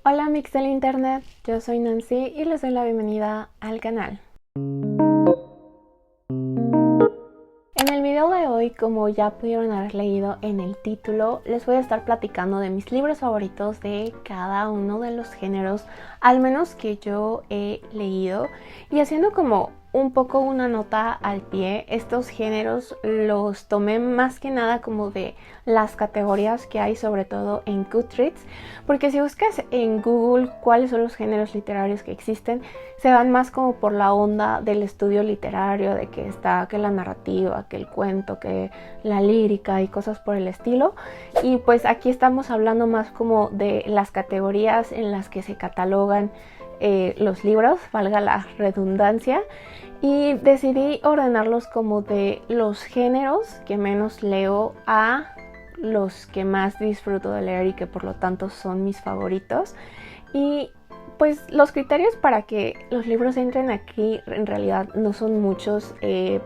Hola mix del internet, yo soy Nancy y les doy la bienvenida al canal. En el video de hoy, como ya pudieron haber leído en el título, les voy a estar platicando de mis libros favoritos de cada uno de los géneros, al menos que yo he leído, y haciendo como un poco una nota al pie. Estos géneros los tomé más que nada como de las categorías que hay, sobre todo en Goodreads, porque si buscas en Google cuáles son los géneros literarios que existen, se van más como por la onda del estudio literario, de que está que la narrativa, que el cuento, que la lírica y cosas por el estilo. Y pues aquí estamos hablando más como de las categorías en las que se catalogan los libros, valga la redundancia, y decidí ordenarlos como de los géneros que menos leo a los que más disfruto de leer y que por lo tanto son mis favoritos. Y pues los criterios para que los libros entren aquí en realidad no son muchos,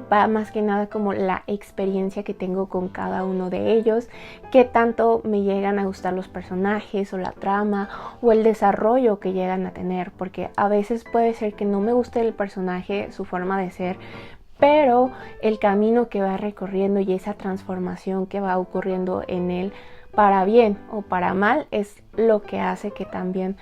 va más que nada como la experiencia que tengo con cada uno de ellos, qué tanto me llegan a gustar los personajes o la trama o el desarrollo que llegan a tener, porque a veces puede ser que no me guste el personaje, su forma de ser, pero el camino que va recorriendo y esa transformación que va ocurriendo en él, para bien o para mal, es lo que hace que también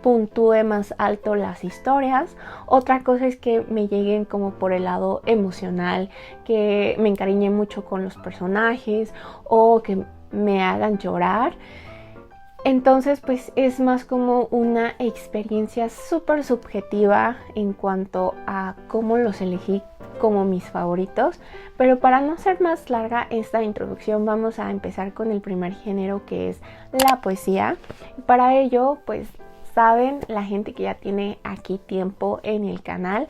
puntúe más alto las historias. Otra cosa es que me lleguen como por el lado emocional, que me encariñe mucho con los personajes o que me hagan llorar. Entonces pues es más como una experiencia súper subjetiva en cuanto a cómo los elegí como mis favoritos. Pero para no ser más larga esta introducción, vamos a empezar con el primer género, que es la poesía. Para ello pues saben la gente que ya tiene aquí tiempo en el canal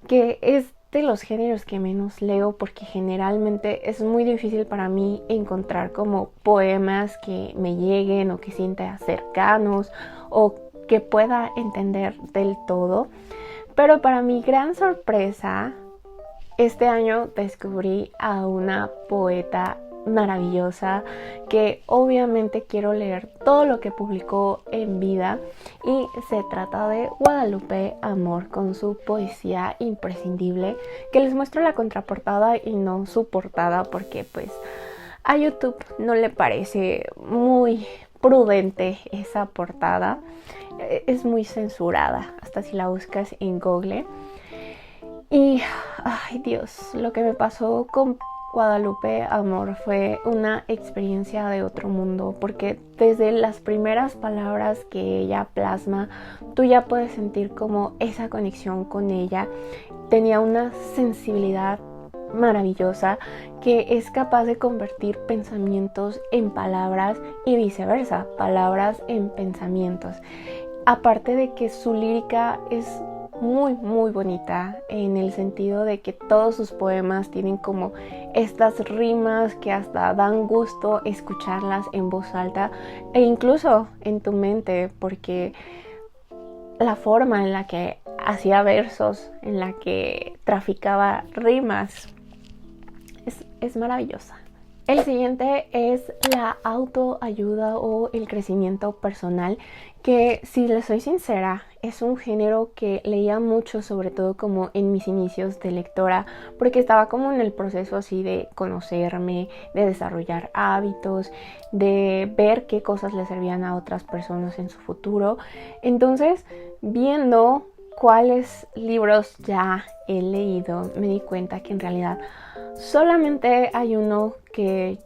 que es de los géneros que menos leo, porque generalmente es muy difícil para mí encontrar como poemas que me lleguen o que sienta cercanos o que pueda entender del todo. Pero para mi gran sorpresa, este año descubrí a una poeta maravillosa que obviamente quiero leer todo lo que publicó en vida, y se trata de Guadalupe Amor, con su poesía imprescindible, que les muestro la contraportada y no su portada porque pues a YouTube no le parece muy prudente esa portada, es muy censurada hasta si la buscas en Google. Y ay Dios, lo que me pasó con Guadalupe Amor fue una experiencia de otro mundo, porque desde las primeras palabras que ella plasma, tú ya puedes sentir como esa conexión con ella. Tenía una sensibilidad maravillosa que es capaz de convertir pensamientos en palabras y viceversa, palabras en pensamientos. Aparte de que su lírica es muy bonita, en el sentido de que todos sus poemas tienen como estas rimas que hasta dan gusto escucharlas en voz alta e incluso en tu mente, porque la forma en la que hacía versos, en la que traficaba rimas, es maravillosa. El siguiente es la autoayuda o el crecimiento personal, que si les soy sincera es un género que leía mucho, sobre todo como en mis inicios de lectora, porque estaba como en el proceso así de conocerme, de desarrollar hábitos, de ver qué cosas le servían a otras personas en su futuro. Entonces, viendo cuáles libros ya he leído, me di cuenta que en realidad solamente hay uno que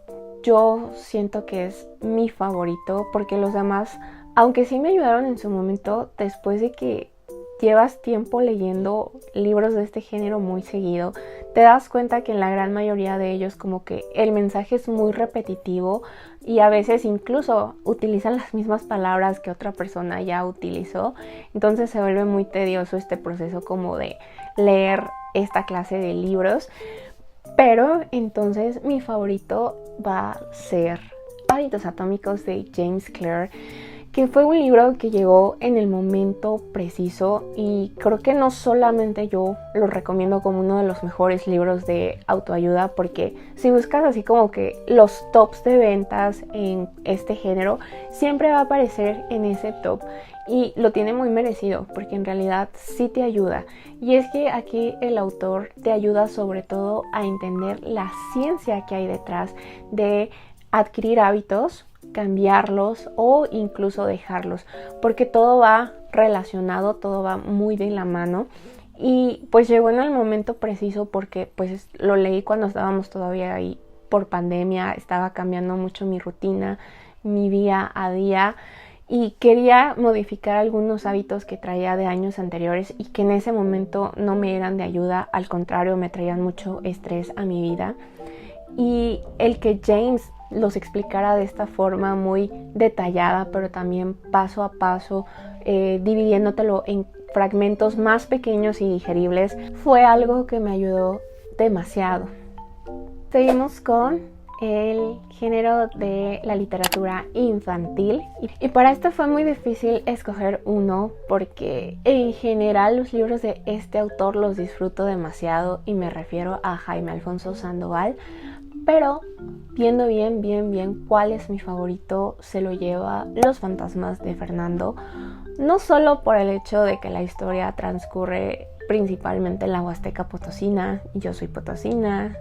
yo siento que es mi favorito, porque los demás, aunque sí me ayudaron en su momento, después de que llevas tiempo leyendo libros de este género muy seguido, te das cuenta que en la gran mayoría de ellos como que el mensaje es muy repetitivo y a veces incluso utilizan las mismas palabras que otra persona ya utilizó. Entonces se vuelve muy tedioso este proceso como de leer esta clase de libros. Pero entonces mi favorito va a ser Hábitos Atómicos de James Clear, que fue un libro que llegó en el momento preciso, y creo que no solamente yo lo recomiendo como uno de los mejores libros de autoayuda, porque si buscas así como que los tops de ventas en este género, siempre va a aparecer en ese top. y lo tiene muy merecido porque en realidad sí te ayuda. Y es que aquí el autor te ayuda sobre todo a entender la ciencia que hay detrás de adquirir hábitos, cambiarlos o incluso dejarlos, porque todo va relacionado, todo va muy de la mano. Y pues llegó en el momento preciso porque pues lo leí cuando estábamos todavía ahí por pandemia, estaba cambiando mucho mi rutina, mi día a día, y quería modificar algunos hábitos que traía de años anteriores y que en ese momento no me eran de ayuda, al contrario me traían mucho estrés a mi vida. Y el que James los explicara de esta forma muy detallada, pero también paso a paso, dividiéndotelo en fragmentos más pequeños y digeribles, fue algo que me ayudó demasiado. Seguimos con el género de la literatura infantil, y para esto fue muy difícil escoger uno porque en general los libros de este autor los disfruto demasiado y me refiero a Jaime Alfonso Sandoval, pero viendo bien cuál es mi favorito, se lo lleva Los fantasmas de Fernando, no solo por el hecho de que la historia transcurre principalmente en la Huasteca Potosina, y yo soy potosina,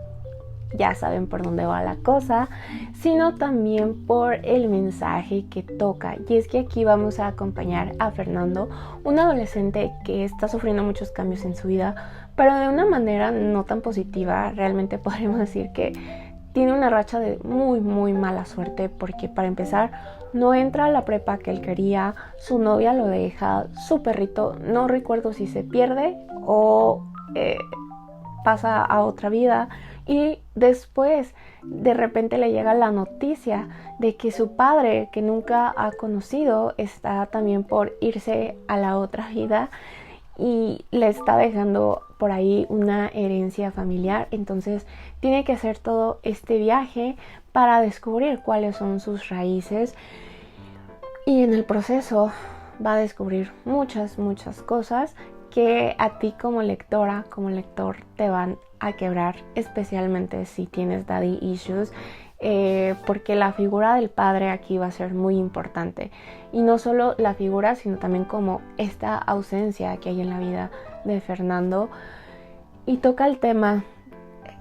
ya saben por dónde va la cosa, sino también por el mensaje que toca. Y es que aquí vamos a acompañar a Fernando, un adolescente que está sufriendo muchos cambios en su vida, pero de una manera no tan positiva. Realmente podríamos decir que tiene una racha de muy mala suerte, porque para empezar no entra a la prepa que él quería, su novia lo deja, su perrito no recuerdo si se pierde o pasa a otra vida, y después de repente le llega la noticia de que su padre, que nunca ha conocido, está también por irse a la otra vida y le está dejando por ahí una herencia familiar. Entonces tiene que hacer todo este viaje para descubrir cuáles son sus raíces, y en el proceso va a descubrir muchas cosas que a ti como lectora, como lector, te van a quebrar, especialmente si tienes daddy issues, porque la figura del padre aquí va a ser muy importante, y no solo la figura, sino también como esta ausencia que hay en la vida de Fernando. Y toca el tema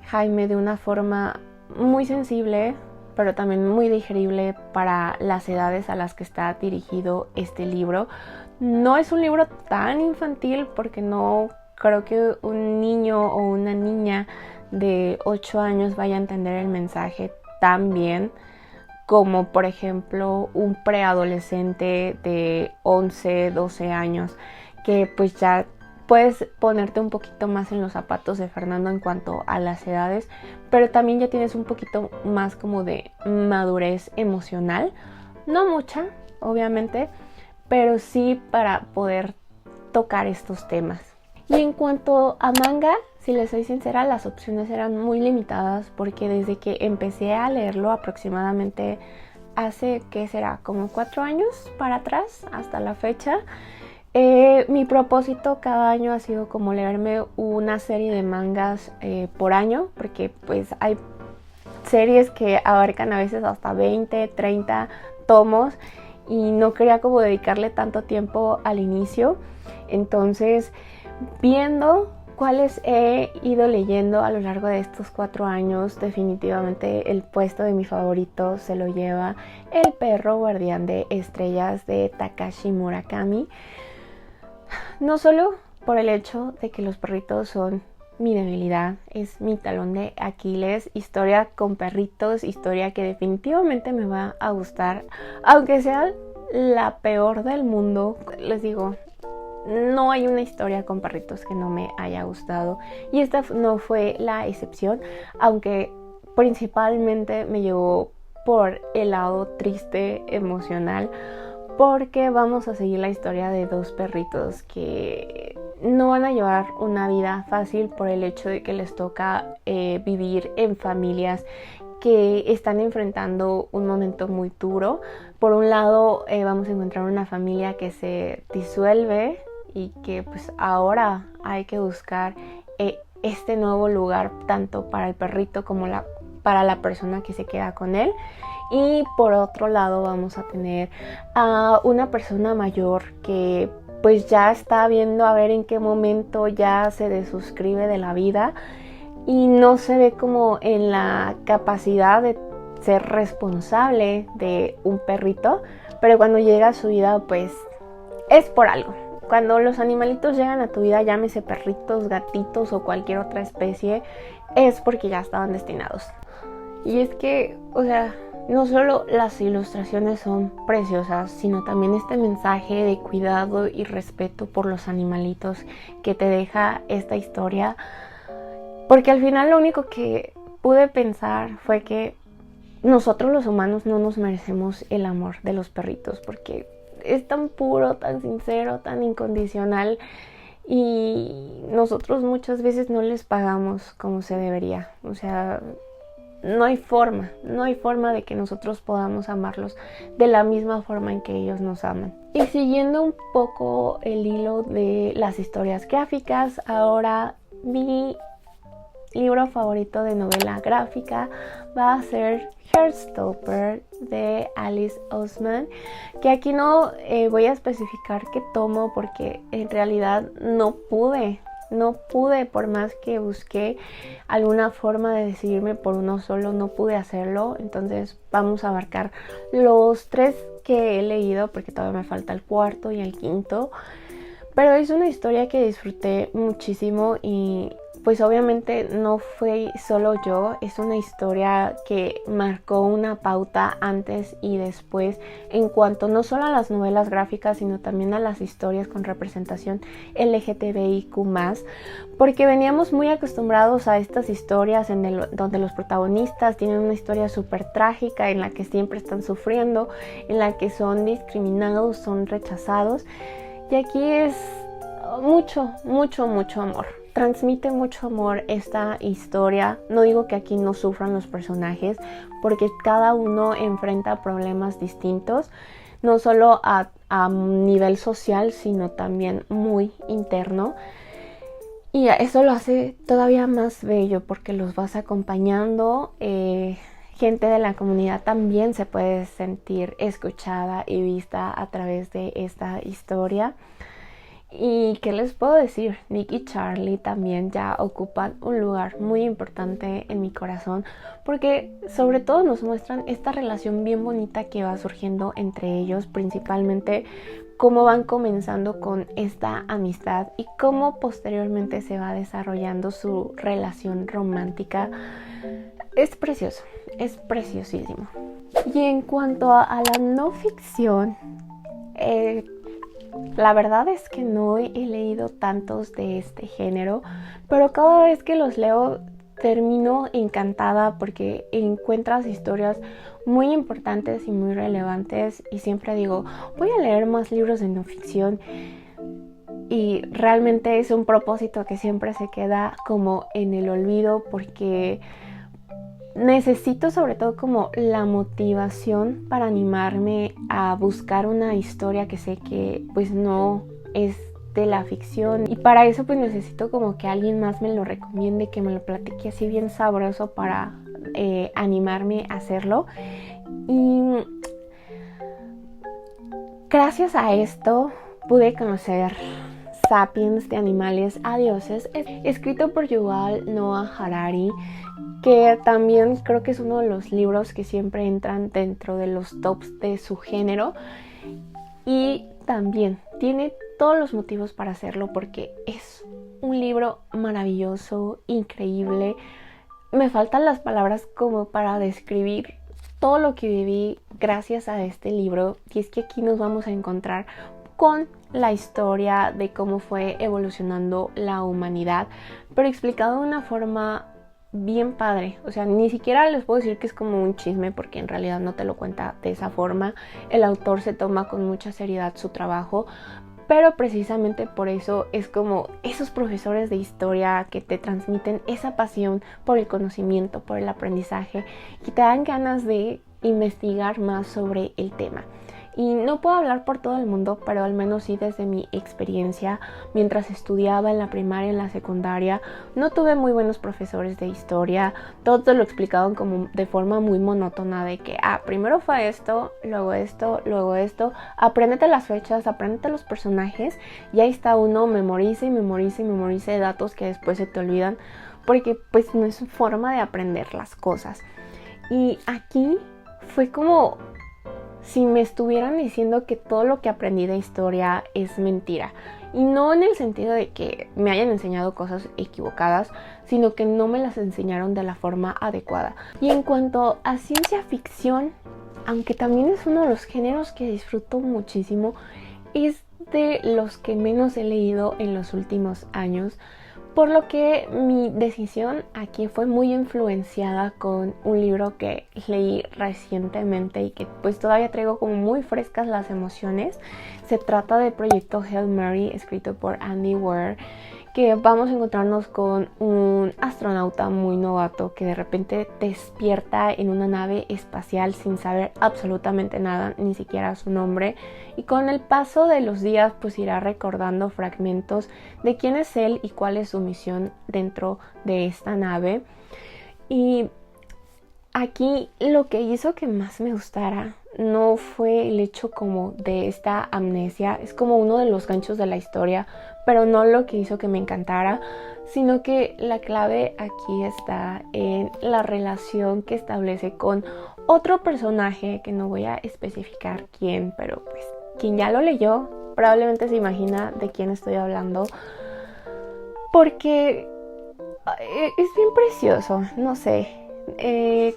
Jaime de una forma muy sensible, pero también muy digerible para las edades a las que está dirigido este libro. No es un libro tan infantil porque no creo que un niño o una niña de 8 años vaya a entender el mensaje tan bien como, por ejemplo, un preadolescente de 11, 12 años, que pues ya puedes ponerte un poquito más en los zapatos de Fernando en cuanto a las edades, pero también ya tienes un poquito más como de madurez emocional, no mucha, obviamente, pero sí para poder tocar estos temas. Y en cuanto a manga, si les soy sincera, las opciones eran muy limitadas, porque desde que empecé a leerlo aproximadamente hace, ¿qué será? Como 4 años para atrás, hasta la fecha, mi propósito cada año ha sido como leerme una serie de mangas por año, porque pues hay series que abarcan a veces hasta 20, 30 tomos, y no quería como dedicarle tanto tiempo al inicio. Entonces, viendo cuáles he ido leyendo a lo largo de estos 4 años, definitivamente el puesto de mi favorito se lo lleva El perro guardián de estrellas de Takashi Murakami. No solo por el hecho de que los perritos son mi debilidad, es mi talón de Aquiles, historia con perritos, historia que definitivamente me va a gustar, aunque sea la peor del mundo. Les digo, no hay una historia con perritos que no me haya gustado, y esta no fue la excepción, aunque principalmente me llevó por el lado triste, emocional, porque vamos a seguir la historia de 2 perritos que no van a llevar una vida fácil por el hecho de que les toca vivir en familias que están enfrentando un momento muy duro. Por un lado vamos a encontrar una familia que se disuelve y que pues ahora hay que buscar este nuevo lugar tanto para el perrito como para la persona que se queda con él. Y por otro lado vamos a tener a una persona mayor que pues ya está viendo a ver en qué momento ya se desuscribe de la vida y no se ve como en la capacidad de ser responsable de un perrito, pero cuando llega a su vida pues es por algo. Cuando los animalitos llegan a tu vida, llámese perritos, gatitos o cualquier otra especie, es porque ya estaban destinados. Y es que, o sea, no solo las ilustraciones son preciosas, sino también este mensaje de cuidado y respeto por los animalitos que te deja esta historia. Porque al final lo único que pude pensar fue que nosotros los humanos no nos merecemos el amor de los perritos, porque es tan puro, tan sincero, tan incondicional, y nosotros muchas veces no les pagamos como se debería. O sea, no hay forma de que nosotros podamos amarlos de la misma forma en que ellos nos aman. Y siguiendo un poco el hilo de las historias gráficas, ahora mi libro favorito de novela gráfica va a ser Heartstopper de Alice Oseman, que aquí no voy a especificar qué tomo porque en realidad no pude, por más que busqué alguna forma de decidirme por uno solo, no pude hacerlo. Entonces vamos a abarcar los 3 que he leído porque todavía me falta el 4º y el 5º. Pero es una historia que disfruté muchísimo y pues obviamente no fue solo yo, es una historia que marcó una pauta antes y después en cuanto no solo a las novelas gráficas, sino también a las historias con representación LGTBIQ+, porque veníamos muy acostumbrados a estas historias donde los protagonistas tienen una historia súper trágica, en la que siempre están sufriendo, en la que son discriminados, son rechazados, y aquí es mucho amor. Transmite mucho amor esta historia. No digo que aquí no sufran los personajes, porque cada uno enfrenta problemas distintos, no solo a nivel social, sino también muy interno. Y eso lo hace todavía más bello porque los vas acompañando. Gente de la comunidad también se puede sentir escuchada y vista a través de esta historia. Y qué les puedo decir, Nick y Charlie también ya ocupan un lugar muy importante en mi corazón, porque sobre todo nos muestran esta relación bien bonita que va surgiendo entre ellos, principalmente cómo van comenzando con esta amistad y cómo posteriormente se va desarrollando su relación romántica. Es precioso, es preciosísimo. Y en cuanto a la no ficción, la verdad es que no he leído tantos de este género, pero cada vez que los leo termino encantada porque encuentras historias muy importantes y muy relevantes, y siempre digo, voy a leer más libros de no ficción, y realmente es un propósito que siempre se queda como en el olvido porque necesito sobre todo como la motivación para animarme a buscar una historia que sé que pues no es de la ficción, y para eso pues necesito como que alguien más me lo recomiende, que me lo platique así bien sabroso para animarme a hacerlo. Y gracias a esto pude conocer Sapiens, de animales a dioses, escrito por Yuval Noah Harari, que también creo que es uno de los libros que siempre entran dentro de los tops de su género, y también tiene todos los motivos para hacerlo porque es un libro maravilloso, increíble. Me faltan las palabras como para describir todo lo que viví gracias a este libro, y es que aquí nos vamos a encontrar con la historia de cómo fue evolucionando la humanidad, pero explicado de una forma bien padre. O sea, ni siquiera les puedo decir que es como un chisme porque en realidad no te lo cuenta de esa forma. El autor se toma con mucha seriedad su trabajo, pero precisamente por eso es como esos profesores de historia que te transmiten esa pasión por el conocimiento, por el aprendizaje, y te dan ganas de investigar más sobre el tema. Y no puedo hablar por todo el mundo, pero al menos sí desde mi experiencia mientras estudiaba en la primaria, en la secundaria, no tuve muy buenos profesores de historia. Todos te lo explicaban como de forma muy monótona de que, primero fue esto, luego esto, apréndete las fechas, apréndete los personajes y ahí está uno, memorice datos que después se te olvidan porque pues no es forma de aprender las cosas. Y aquí fue como si me estuvieran diciendo que todo lo que aprendí de historia es mentira. Y no en el sentido de que me hayan enseñado cosas equivocadas, sino que no me las enseñaron de la forma adecuada. Y en cuanto a ciencia ficción, aunque también es uno de los géneros que disfruto muchísimo, es de los que menos he leído en los últimos años. Por lo que mi decisión aquí fue muy influenciada con un libro que leí recientemente y que pues todavía traigo como muy frescas las emociones. Se trata del proyecto Hail Mary, escrito por Andy Weir, que vamos a encontrarnos con un astronauta muy novato que de repente despierta en una nave espacial sin saber absolutamente nada, ni siquiera su nombre, y con el paso de los días pues irá recordando fragmentos de quién es él y cuál es su misión dentro de esta nave. Y aquí lo que hizo que más me gustara no fue el hecho como de esta amnesia, es como uno de los ganchos de la historia, pero no lo que hizo que me encantara, sino que la clave aquí está en la relación que establece con otro personaje que no voy a especificar quién, pero pues quien ya lo leyó probablemente se imagina de quién estoy hablando, porque es bien precioso, no sé.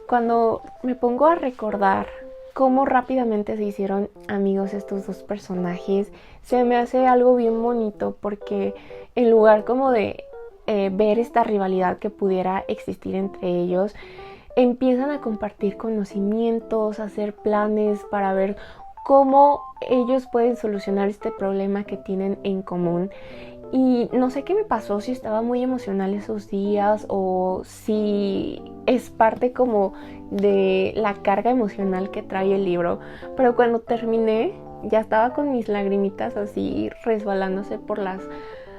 Cuando me pongo a recordar cómo rápidamente se hicieron amigos estos dos personajes, se me hace algo bien bonito, porque en lugar como de ver esta rivalidad que pudiera existir entre ellos, empiezan a compartir conocimientos, a hacer planes para ver cómo ellos pueden solucionar este problema que tienen en común. Y no sé qué me pasó, si estaba muy emocional esos días o si es parte como de la carga emocional que trae el libro. Pero cuando terminé ya estaba con mis lagrimitas así resbalándose por las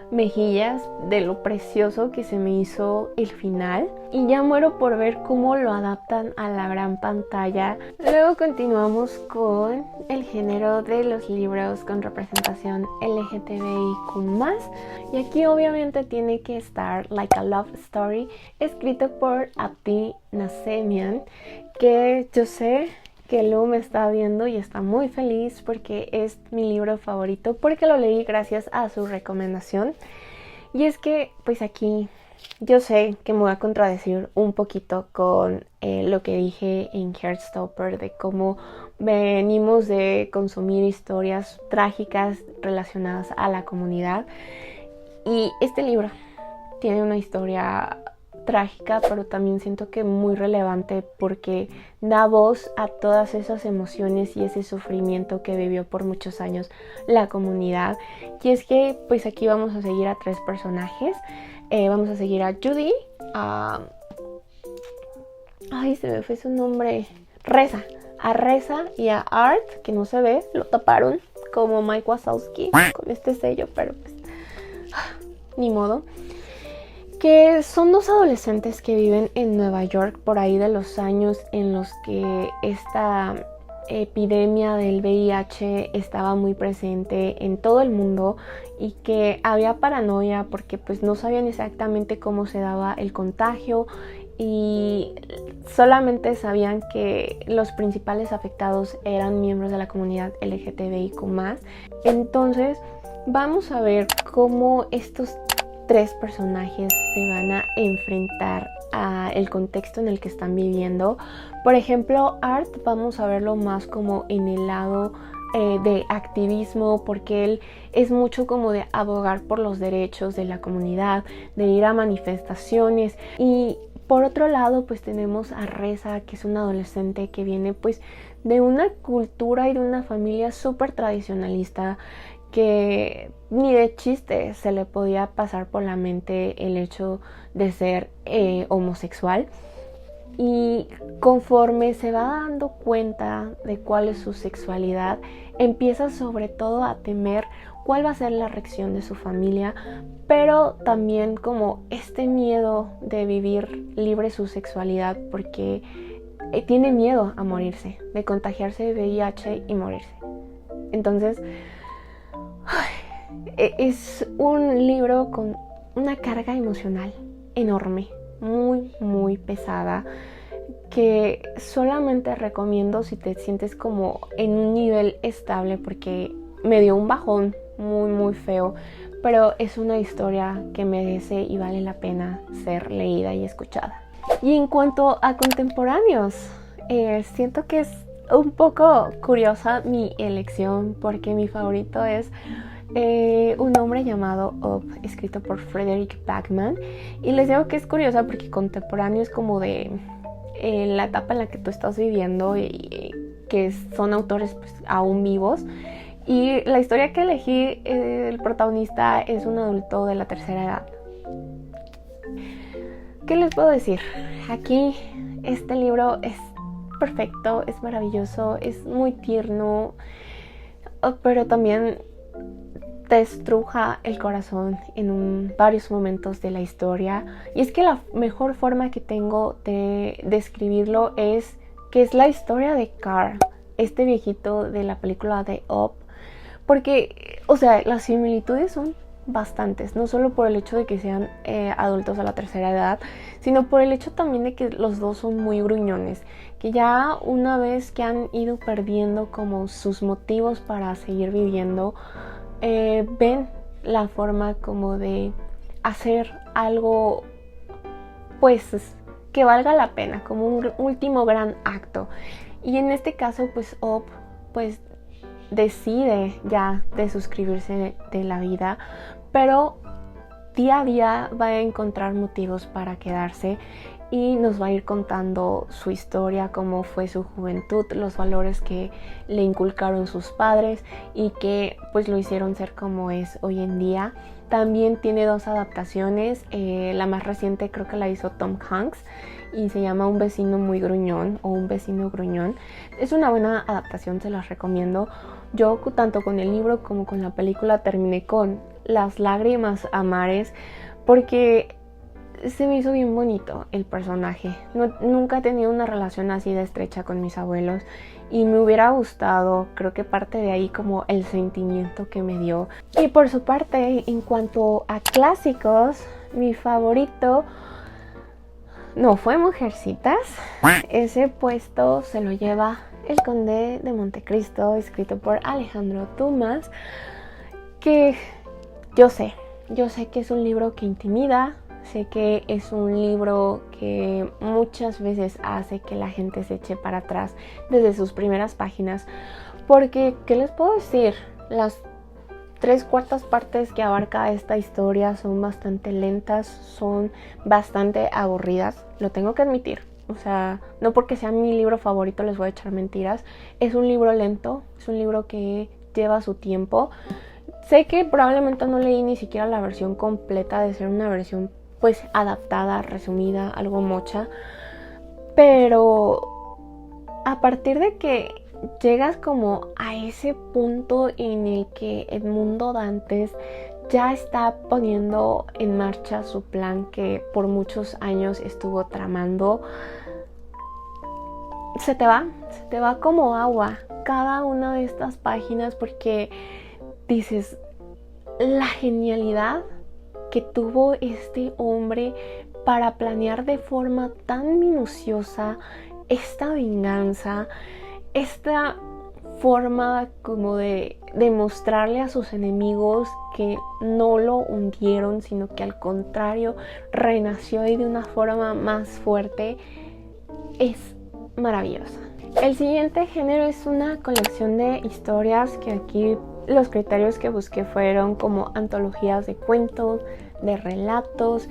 mejillas de lo precioso que se me hizo el final, y ya muero por ver cómo lo adaptan a la gran pantalla. Luego continuamos con el género de los libros con representación LGTBIQ+, y aquí obviamente tiene que estar Like a Love Story, escrito por Abdi Nassemian, que yo sé que Lu me está viendo y está muy feliz porque es mi libro favorito, porque lo leí gracias a su recomendación. Y es que pues aquí yo sé que me voy a contradecir un poquito con lo que dije en Heartstopper, de cómo venimos de consumir historias trágicas relacionadas a la comunidad, y este libro tiene una historia trágica, pero también siento que muy relevante, porque da voz a todas esas emociones y ese sufrimiento que vivió por muchos años la comunidad. Y es que pues aquí vamos a seguir a tres personajes. Vamos a seguir a Judy, se me fue su nombre, a Reza y a Art, que no se ve, lo taparon como Mike Wazowski con este sello, pero pues ni modo. Que son dos adolescentes que viven en Nueva York por ahí de los años en los que esta epidemia del VIH estaba muy presente en todo el mundo, y que había paranoia porque pues no sabían exactamente cómo se daba el contagio, y solamente sabían que los principales afectados eran miembros de la comunidad LGTBIQ+. Entonces vamos a ver cómo estos tres personajes se van a enfrentar al contexto en el que están viviendo. Por ejemplo, Art vamos a verlo más como en el lado de activismo, porque él es mucho como de abogar por los derechos de la comunidad, de ir a manifestaciones. Y por otro lado pues tenemos a Reza, que es una adolescente que viene pues de una cultura y de una familia súper tradicionalista, que ni de chiste se le podía pasar por la mente el hecho de ser homosexual. y conforme se va dando cuenta de cuál es su sexualidad, empieza sobre todo a temer cuál va a ser la reacción de su familia, pero también como este miedo de vivir libre su sexualidad, porque tiene miedo a morirse, de contagiarse de VIH y morirse. Entonces, es un libro con una carga emocional enorme, muy, muy pesada, que solamente recomiendo si te sientes como en un nivel estable, porque me dio un bajón muy, muy feo, pero es una historia que merece y vale la pena ser leída y escuchada. Y en cuanto a contemporáneos, siento que es un poco curiosa mi elección, porque mi favorito es un hombre llamado Up, escrito por Frederick Backman. Y les digo que es curiosa porque contemporáneo es como de la etapa en la que tú estás viviendo y que son autores pues, aún vivos. Y la historia que elegí, el protagonista es un adulto de la tercera edad. ¿Qué les puedo decir? Aquí este libro es perfecto, es maravilloso, es muy tierno, pero también te estruja el corazón en varios momentos de la historia. Y es que la mejor forma que tengo de describirlo es que es la historia de Carl, este viejito de la película de Up, porque, o sea, las similitudes son bastantes, no solo por el hecho de que sean adultos a la tercera edad, sino por el hecho también de que los dos son muy gruñones, que ya una vez que han ido perdiendo como sus motivos para seguir viviendo, ven la forma como de hacer algo pues que valga la pena, como un último gran acto. Y en este caso pues Up pues decide ya desuscribirse de la vida, pero día a día va a encontrar motivos para quedarse y nos va a ir contando su historia, cómo fue su juventud, los valores que le inculcaron sus padres y que pues lo hicieron ser como es hoy en día. También tiene 2 adaptaciones, la más reciente creo que la hizo Tom Hanks y se llama Un vecino muy gruñón o Un vecino gruñón. Es una buena adaptación, se las recomiendo. Yo tanto con el libro como con la película terminé con las lágrimas a mares porque se me hizo bien bonito el personaje. Nunca he tenido una relación así de estrecha con mis abuelos y me hubiera gustado, creo que parte de ahí como el sentimiento que me dio. Y por su parte, en cuanto a clásicos, mi favorito no fue Mujercitas. Ese puesto se lo lleva El Conde de Montecristo, escrito por Alejandro Dumas, que yo sé que es un libro que intimida, sé que es un libro que muchas veces hace que la gente se eche para atrás desde sus primeras páginas, porque, ¿qué les puedo decir? Las 3/4 partes que abarca esta historia son bastante lentas, son bastante aburridas, lo tengo que admitir. O sea, no porque sea mi libro favorito les voy a echar mentiras. Es un libro lento, es un libro que lleva su tiempo. Sé que probablemente no leí ni siquiera la versión completa, de ser una versión pues adaptada, resumida, algo mocha. Pero a partir de que llegas como a ese punto en el que Edmundo Dantes ya está poniendo en marcha su plan que por muchos años estuvo tramando, se te va como agua cada una de estas páginas, porque dices, la genialidad que tuvo este hombre para planear de forma tan minuciosa esta venganza, esta forma como de demostrarle a sus enemigos que no lo hundieron, sino que al contrario renació y de una forma más fuerte, es maravillosa. El siguiente género es una colección de historias, que aquí los criterios que busqué fueron como antologías de cuentos, de relatos,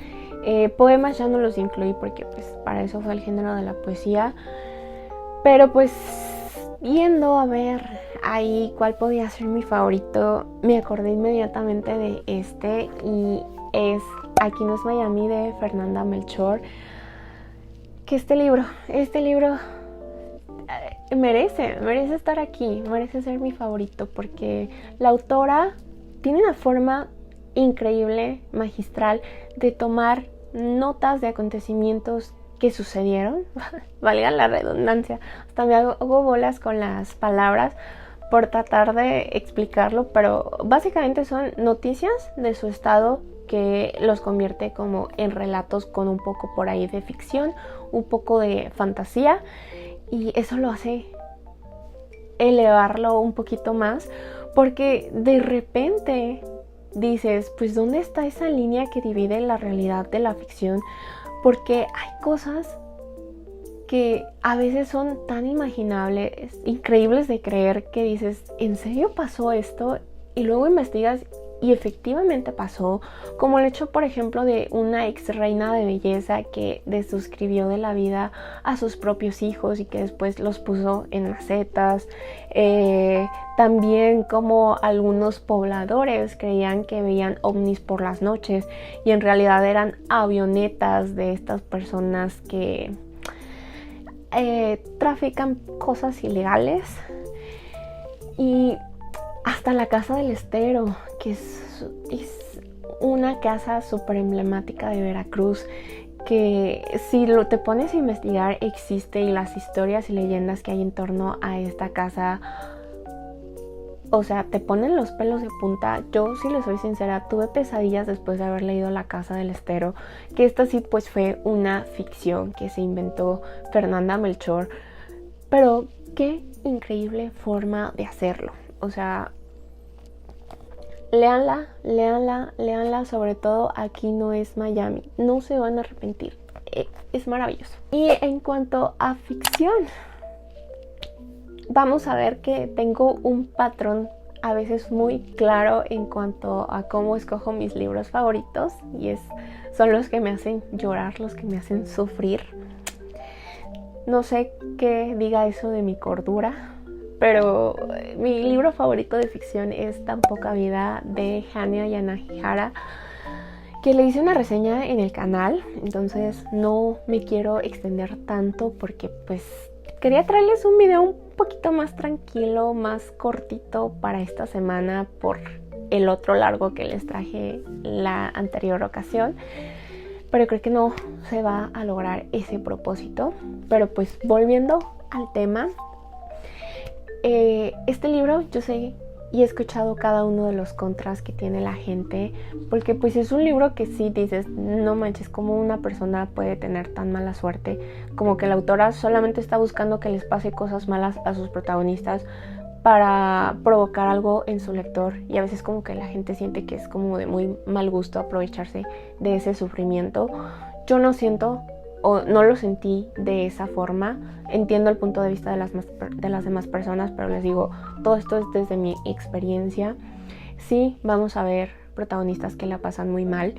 poemas ya no los incluí porque pues para eso fue el género de la poesía, pero pues viendo a ver ahí cuál podía ser mi favorito, me acordé inmediatamente de y es Aquí no es Miami, de Fernanda Melchor, que este libro merece estar aquí, merece ser mi favorito, porque la autora tiene una forma increíble, magistral, de tomar notas de acontecimientos que sucedieron, valga la redundancia, hasta me hago bolas con las palabras por tratar de explicarlo, pero básicamente son noticias de su estado que los convierte como en relatos con un poco por ahí de ficción, un poco de fantasía, y eso lo hace elevarlo un poquito más, porque de repente dices, pues ¿dónde está esa línea que divide la realidad de la ficción? Porque hay cosas que a veces son tan imaginables, increíbles de creer, que dices, ¿en serio pasó esto? Y luego investigas y efectivamente pasó, como el hecho, por ejemplo, de una ex reina de belleza que desuscribió de la vida a sus propios hijos y que después los puso en macetas. También como algunos pobladores creían que veían ovnis por las noches y en realidad eran avionetas de estas personas que trafican cosas ilegales. Y hasta la Casa del Estero, que es una casa súper emblemática de Veracruz, que si te pones a investigar existe, y las historias y leyendas que hay en torno a esta casa, o sea, te ponen los pelos de punta. Yo, si les soy sincera, tuve pesadillas después de haber leído La Casa del Estero, que esta sí pues fue una ficción que se inventó Fernanda Melchor, pero qué increíble forma de hacerlo. O sea, léanla, sobre todo Aquí no es Miami, no se van a arrepentir, es maravilloso. Y en cuanto a ficción, vamos a ver que tengo un patrón a veces muy claro en cuanto a cómo escojo mis libros favoritos, y son los que me hacen llorar, los que me hacen sufrir. No sé qué diga eso de mi cordura, pero mi libro favorito de ficción es Tan poca vida, de Hanya Yanagihara, que le hice una reseña en el canal, entonces no me quiero extender tanto porque pues quería traerles un video un poquito más tranquilo, más cortito para esta semana por el otro largo que les traje la anterior ocasión, pero creo que no se va a lograr ese propósito. Pero pues volviendo al tema, este libro yo sé y he escuchado cada uno de los contras que tiene la gente, porque pues es un libro que sí dices, no manches, cómo una persona puede tener tan mala suerte, como que la autora solamente está buscando que les pase cosas malas a sus protagonistas para provocar algo en su lector, y a veces como que la gente siente que es como de muy mal gusto aprovecharse de ese sufrimiento. Yo no siento o no lo sentí de esa forma. Entiendo el punto de vista de las demás personas, pero les digo, todo esto es desde mi experiencia. Sí, vamos a ver protagonistas que la pasan muy mal,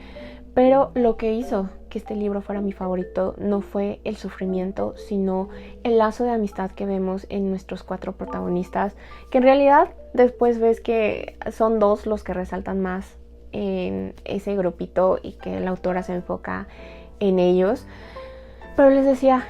pero lo que hizo que este libro fuera mi favorito no fue el sufrimiento, sino el lazo de amistad que vemos en nuestros 4 protagonistas, que en realidad después ves que son 2 los que resaltan más en ese grupito y que la autora se enfoca en ellos. Pero les decía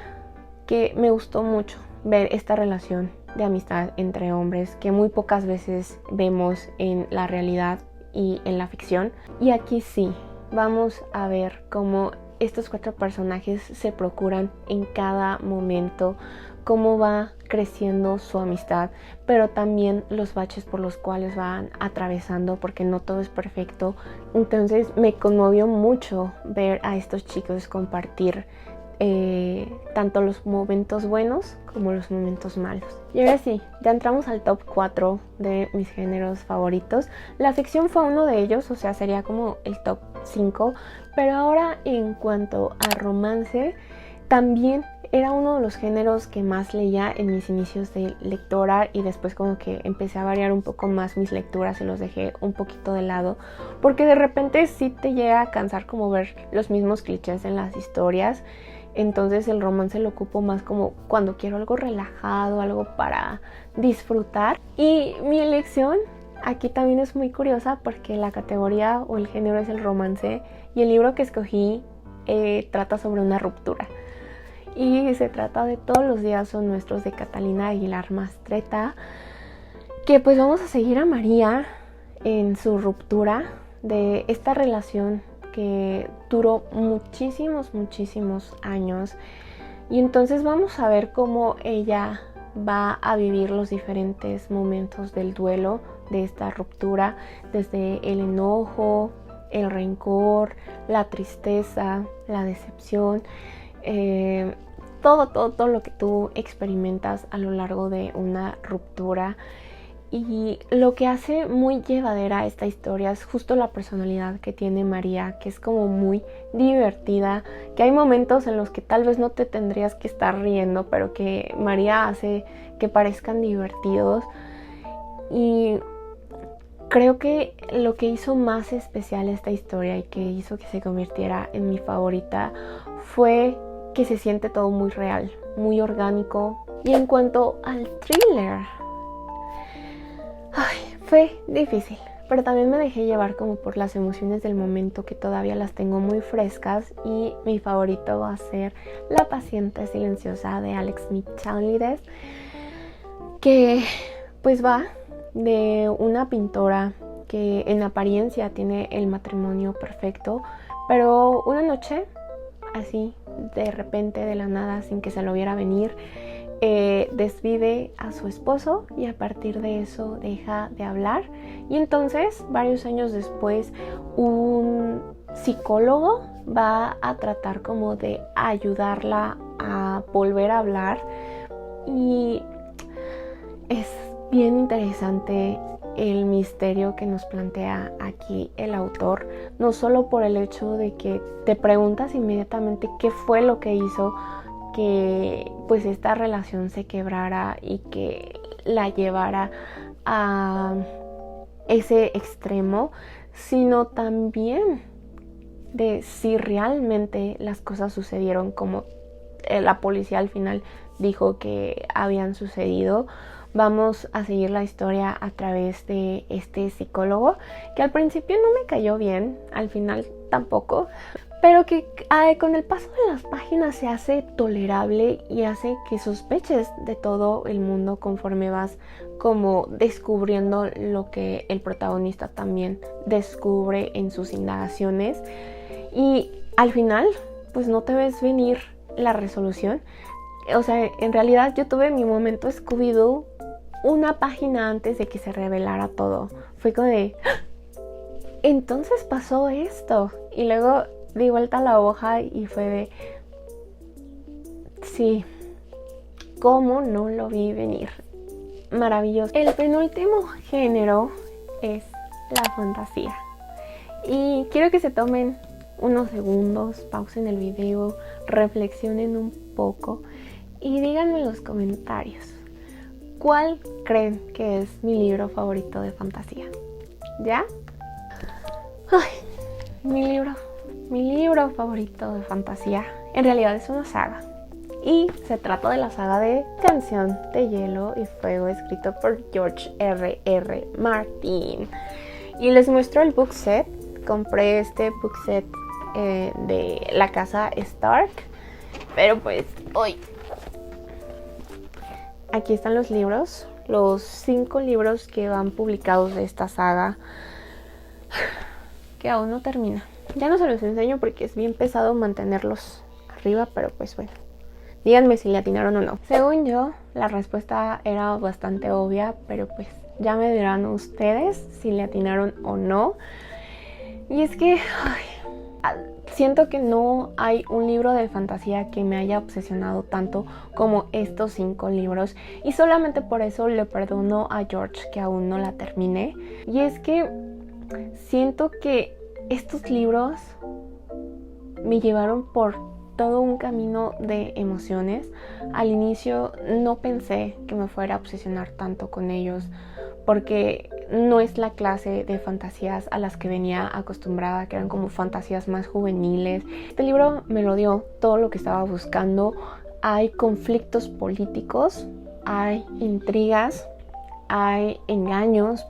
que me gustó mucho ver esta relación de amistad entre hombres que muy pocas veces vemos en la realidad y en la ficción. Y aquí sí, vamos a ver cómo estos 4 personajes se procuran en cada momento, cómo va creciendo su amistad, pero también los baches por los cuales van atravesando, porque no todo es perfecto. Entonces me conmovió mucho ver a estos chicos compartir tanto los momentos buenos como los momentos malos. Y ahora sí, ya entramos al top 4 de mis géneros favoritos. La ficción fue uno de ellos, o sea, sería como el top 5. Pero ahora, en cuanto a romance, también era uno de los géneros que más leía en mis inicios de lectora, y después como que empecé a variar un poco más mis lecturas y los dejé un poquito de lado, porque de repente sí te llega a cansar como ver los mismos clichés en las historias. Entonces el romance lo ocupo más como cuando quiero algo relajado, algo para disfrutar. Y mi elección aquí también es muy curiosa, porque la categoría o el género es el romance, y el libro que escogí trata sobre una ruptura. Y se trata de Todos los días son nuestros, de Catalina Aguilar Mastretta, que pues vamos a seguir a María en su ruptura de esta relación que duró muchísimos años. Y entonces vamos a ver cómo ella va a vivir los diferentes momentos del duelo de esta ruptura, desde el enojo, el rencor, la tristeza, la decepción, todo lo que tú experimentas a lo largo de una ruptura. Y lo que hace muy llevadera esta historia es justo la personalidad que tiene María, que es como muy divertida, que hay momentos en los que tal vez no te tendrías que estar riendo, pero que María hace que parezcan divertidos. Y creo que lo que hizo más especial esta historia y que hizo que se convirtiera en mi favorita fue que se siente todo muy real, muy orgánico. Y en cuanto al thriller, fue difícil, pero también me dejé llevar como por las emociones del momento, que todavía las tengo muy frescas, y mi favorito va a ser La paciente silenciosa de Alex Michaelides, que pues va de una pintora que en apariencia tiene el matrimonio perfecto, pero una noche, así de repente, de la nada, sin que se lo viera venir, desvive a su esposo, y a partir de eso deja de hablar. Y entonces, varios años después, un psicólogo va a tratar como de ayudarla a volver a hablar. Y es bien interesante el misterio que nos plantea aquí el autor, no solo por el hecho de que te preguntas inmediatamente qué fue lo que hizo que pues esta relación se quebrara y que la llevara a ese extremo, sino también de si realmente las cosas sucedieron como la policía al final dijo que habían sucedido. Vamos a seguir la historia a través de este psicólogo, que al principio no me cayó bien, al final tampoco, pero que con el paso de las páginas se hace tolerable y hace que sospeches de todo el mundo conforme vas como descubriendo lo que el protagonista también descubre en sus indagaciones. Y al final pues no te ves venir la resolución. O sea, en realidad yo tuve mi momento Scooby-Doo una página antes de que se revelara todo. Fue como de, entonces pasó esto, y luego di vuelta a la hoja y fue de, sí, ¿cómo no lo vi venir? Maravilloso. El penúltimo género es la fantasía, y quiero que se tomen unos segundos, pausen el video, reflexionen un poco y díganme en los comentarios cuál creen que es mi libro favorito de fantasía. ¿Ya? Mi libro favorito de fantasía en realidad es una saga, y se trata de la saga de Canción de Hielo y Fuego, escrito por George R.R. Martin. Y les muestro el book set. Compré este book set de la casa Stark, pero pues hoy aquí están los libros, los 5 libros que van publicados de esta saga, que aún no termina. Ya no se los enseño porque es bien pesado mantenerlos arriba, pero pues bueno, díganme si le atinaron o no. Según yo, la respuesta era bastante obvia, pero pues ya me dirán ustedes si le atinaron o no. Y es que siento que no hay un libro de fantasía que me haya obsesionado tanto como estos 5 libros, y solamente por eso le perdono a George que aún no la termine. Y es que siento que estos libros me llevaron por todo un camino de emociones. Al inicio no pensé que me fuera a obsesionar tanto con ellos, porque no es la clase de fantasías a las que venía acostumbrada, que eran como fantasías más juveniles. Este libro me lo dio todo lo que estaba buscando. Hay conflictos políticos, hay intrigas, hay engaños,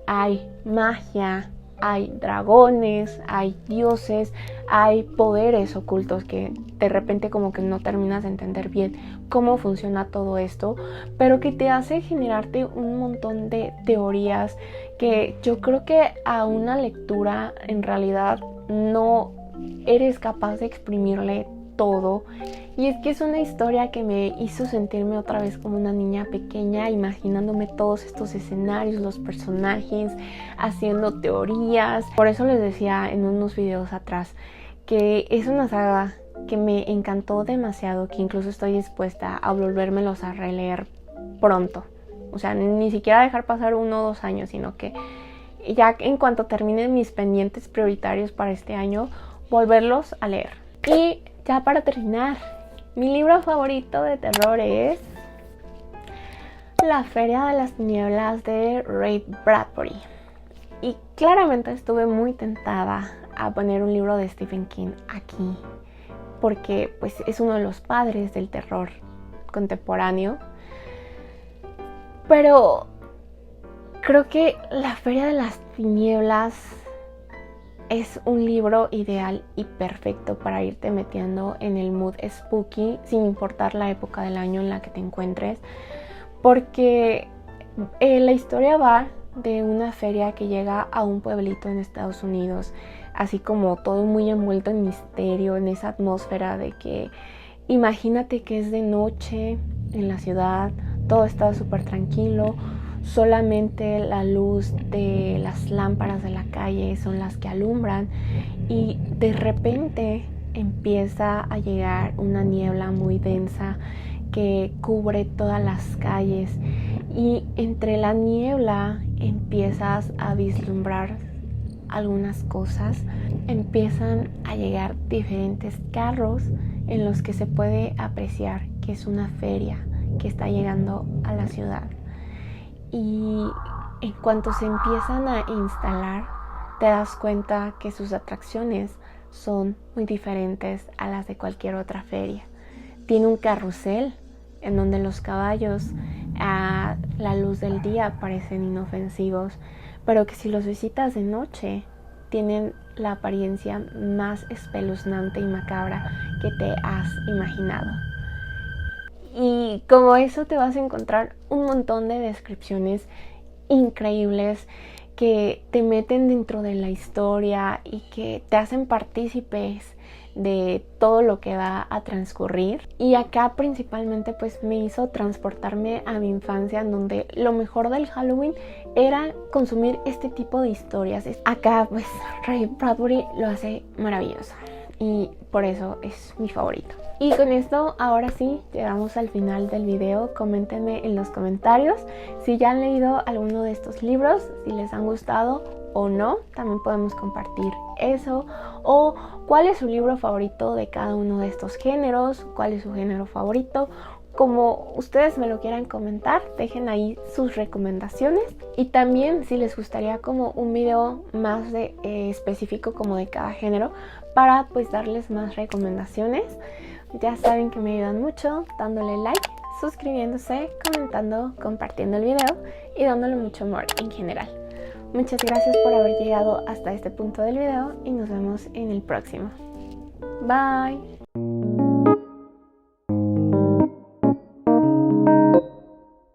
hay magia, hay dragones, hay dioses, hay poderes ocultos que de repente como que no terminas de entender bien cómo funciona todo esto, pero que te hace generarte un montón de teorías que yo creo que a una lectura en realidad no eres capaz de exprimirle todo. Y es que es una historia que me hizo sentirme otra vez como una niña pequeña, imaginándome todos estos escenarios, los personajes, haciendo teorías. Por eso les decía en unos videos atrás que es una saga que me encantó demasiado, que incluso estoy dispuesta a volvérmelos a releer pronto. O sea, ni siquiera dejar pasar 1 o 2 años, sino que ya en cuanto termine mis pendientes prioritarios para este año, volverlos a leer. Y ya para terminar, mi libro favorito de terror es La Feria de las Tinieblas de Ray Bradbury. Y claramente estuve muy tentada a poner un libro de Stephen King aquí, porque pues es uno de los padres del terror contemporáneo. Pero creo que La Feria de las Tinieblas es un libro ideal y perfecto para irte metiendo en el mood spooky sin importar la época del año en la que te encuentres, porque la historia va de una feria que llega a un pueblito en Estados Unidos, así como todo muy envuelto en misterio, en esa atmósfera de que imagínate que es de noche en la ciudad, todo está súper tranquilo, solamente la luz de las lámparas de la calle son las que alumbran y de repente empieza a llegar una niebla muy densa que cubre todas las calles y entre la niebla empiezas a vislumbrar algunas cosas. Empiezan a llegar diferentes carros en los que se puede apreciar que es una feria que está llegando a la ciudad. Y en cuanto se empiezan a instalar, te das cuenta que sus atracciones son muy diferentes a las de cualquier otra feria. Tiene un carrusel en donde los caballos a la luz del día parecen inofensivos, pero que si los visitas de noche tienen la apariencia más espeluznante y macabra que te has imaginado. Y como eso te vas a encontrar un montón de descripciones increíbles que te meten dentro de la historia y que te hacen partícipes de todo lo que va a transcurrir. Y acá principalmente pues me hizo transportarme a mi infancia, en donde lo mejor del Halloween era consumir este tipo de historias. Acá pues Ray Bradbury lo hace maravilloso y por eso es mi favorito. Y con esto ahora sí llegamos al final del video. Coméntenme en los comentarios si ya han leído alguno de estos libros, si les han gustado o no. También podemos compartir eso, o cuál es su libro favorito de cada uno de estos géneros, cuál es su género favorito. Como ustedes me lo quieran comentar, dejen ahí sus recomendaciones. Y también si les gustaría como un video más de específico como de cada género, para pues darles más recomendaciones. Ya saben que me ayudan mucho dándole like, suscribiéndose, comentando, compartiendo el video y dándole mucho amor en general. Muchas gracias por haber llegado hasta este punto del video y nos vemos en el próximo. Bye.